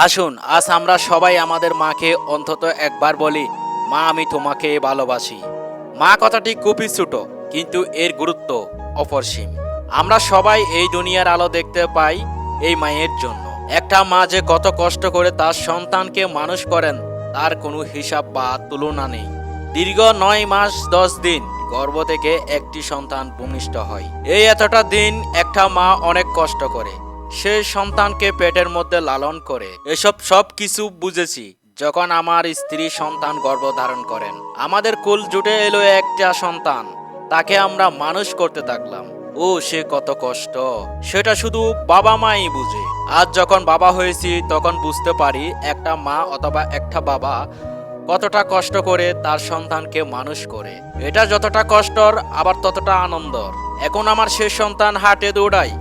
আসুন আজ আমরা সবাই আমাদের মাকে অন্তত একবার বলি, মা আমি তোমাকে ভালোবাসি। মা কথাটি খুবই ছোট, কিন্তু এর গুরুত্ব অপরিসীম। আমরা সবাই এই দুনিয়ার আলো দেখতে পাই এই মায়ের জন্য। একটা মা যে কত কষ্ট করে তার সন্তানকে মানুষ করেন তার কোনো হিসাব বা তুলনা নেই। দীর্ঘ 9 মাস 10 দিন গর্ভ থেকে একটি সন্তান ভূমিষ্ঠ হয়। এই এতটা দিন একটা মা অনেক কষ্ট করে সে সন্তানকে পেটের মধ্যে লালন করে। এসব সব কিছু বুঝেছি যখন আমার স্ত্রী সন্তান গর্ভধারণ করেন। আমাদের কুল জুটে এলো একটা সন্তান, তাকে আমরা মানুষ করতে থাকলাম। ও সে কত কষ্ট সেটা শুধু বাবা মাই বুঝে। আজ যখন বাবা হয়েছি তখন বুঝতে পারি একটা মা অথবা একটা বাবা কতটা কষ্ট করে তার সন্তানকে মানুষ করে। এটা যতটা কষ্টর আবার ততটা আনন্দর। এখন আমার শেষ সন্তান হাটে দৌড়াই,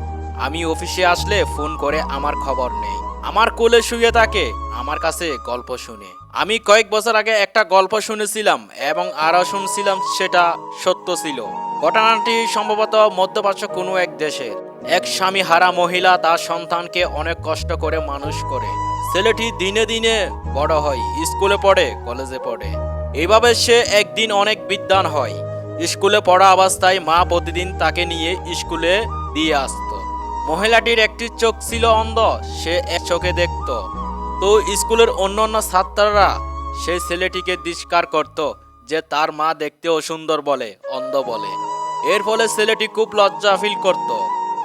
আমি অফিসে আসলে ফোন করে আমার খবর নেই। আমার কোলে শুয়ে থাকে, আমার কাছে গল্প শুনে। আমি কয়েক বছর আগে একটা গল্প শুনেছিলাম এবং আরও শুনছিলাম সেটা সত্য ছিল। ঘটনাটি সম্ভবত মধ্যপ্রাচ্য কোনো এক দেশের। এক স্বামী হারা মহিলা তার সন্তানকে অনেক কষ্ট করে মানুষ করে। ছেলেটি দিনে দিনে বড় হয়, স্কুলে পড়ে, কলেজে পড়ে। এইভাবে সে একদিন অনেক বিদ্বান হয়। স্কুলে পড়া অবস্থায় মা প্রতিদিন তাকে নিয়ে স্কুলে দিয়ে আসতো। মহিলাটির একটি চোখ ছিল অন্ধ, সে এক চোখে দেখত। তো স্কুলের অন্যান্য ছাত্ররা সেই ছেলেটিকে তিরস্কার করত যে তার মা দেখতে অসুন্দর বলে, অন্ধ বলে। এর ফলে ছেলেটি খুব লজ্জা ফিল করত।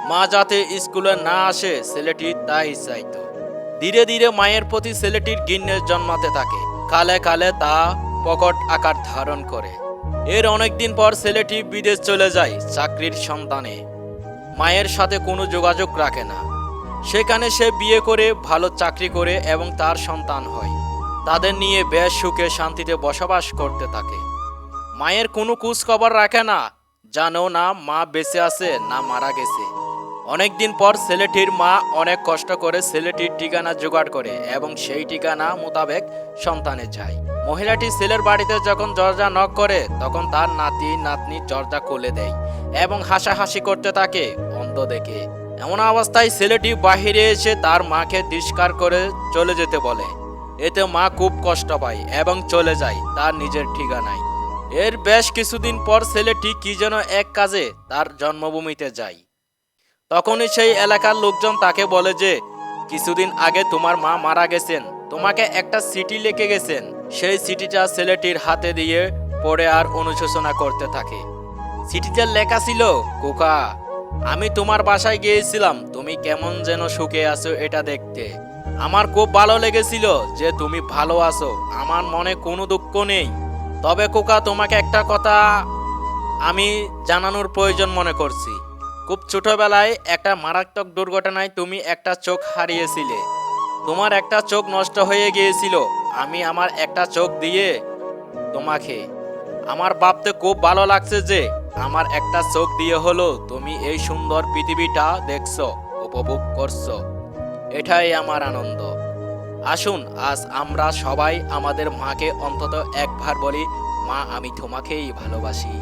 মা যাতে স্কুলে না আসে ছেলেটি তাই চাইতো। ধীরে ধীরে মায়ের প্রতি ছেলেটির ঘৃণা জন্মাতে থাকে। কালে কালে তা প্রকট আকার ধারণ করে। এর অনেকদিন পর ছেলেটি বিদেশ চলে যায় চাকরির সন্ধানে। মায়ের সাথে কোনো যোগাযোগ রাখে না। সেখানে সে বিয়ে করে ভালো চাকরি করে এবং তার সন্তান হয়। তাদের নিয়ে বেশ সুখে শান্তিতে বসবাস করতে থাকে। মায়ের কোনো খোঁজ খবর রাখে না, জানো না মা বেঁচে আছে না মারা গেছে। অনেকদিন পর ছেলেটির মা অনেক কষ্ট করে ছেলেটির ঠিকানা জোগাড় করে এবং সেই ঠিকানা মোতাবেক সন্তানে যায়। মহিলাটি ছেলের বাড়িতে যখন দরজা নক করে তখন তার নাতি নাতনি দরজা খুলে দেয় এবং হাসাহাসি করতে থাকে অন্ধ দেখে। এমন অবস্থায় ছেলেটি বাহিরে এসে তার মাকে তিরস্কার করে চলে যেতে বলে। এতে মা খুব কষ্ট পায় এবং চলে যায় তার নিজের ঠিকানায়। এর বেশ কিছুদিন পর ছেলেটি কি যেন এক কাজে তার জন্মভূমিতে যায়। তখনই সেই এলাকার লোকজন তাকে বলে যে কিছুদিন আগে তোমার মা মারা গেছেন, তোমাকে একটা চিঠি লিখে গেছেন। সেই চিঠিটা ছেলেটির হাতে দিয়ে পড়ে আর অনুশোচনা করতে থাকে। চিঠিতে লেখা ছিল, খোকা আমি তোমার বাসায় গিয়েছিলাম, তুমি কেমন যেন সুখে আছো এটা দেখতে। আমার খুব ভালো লেগেছিল যে তুমি ভালো আছো, আমার মনে কোনো দুঃখ নেই। তবে খোকা তোমাকে একটা কথা আমি জানানোর প্রয়োজন মনে করছি। খুব ছোটবেলায় একটা মারাত্মক দুর্ঘটনায় তুমি একটা চোখ হারিয়েছিলে। তোমার একটা চোখ নষ্ট হয়ে গিয়েছিল। আমি আমার একটা চোখ দিয়ে তোমাকে, আমার ভাবতে খুব ভালো লাগছে যে আমার একটা চোখ দিয়ে হলো তুমি এই সুন্দর পৃথিবীটা দেখছো, উপভোগ করছো। এটাই আমার আনন্দ। আসুন আজ আমরা সবাই আমাদের মাকে অন্তত একবার বলি, মা আমি তোমাকেই ভালোবাসি।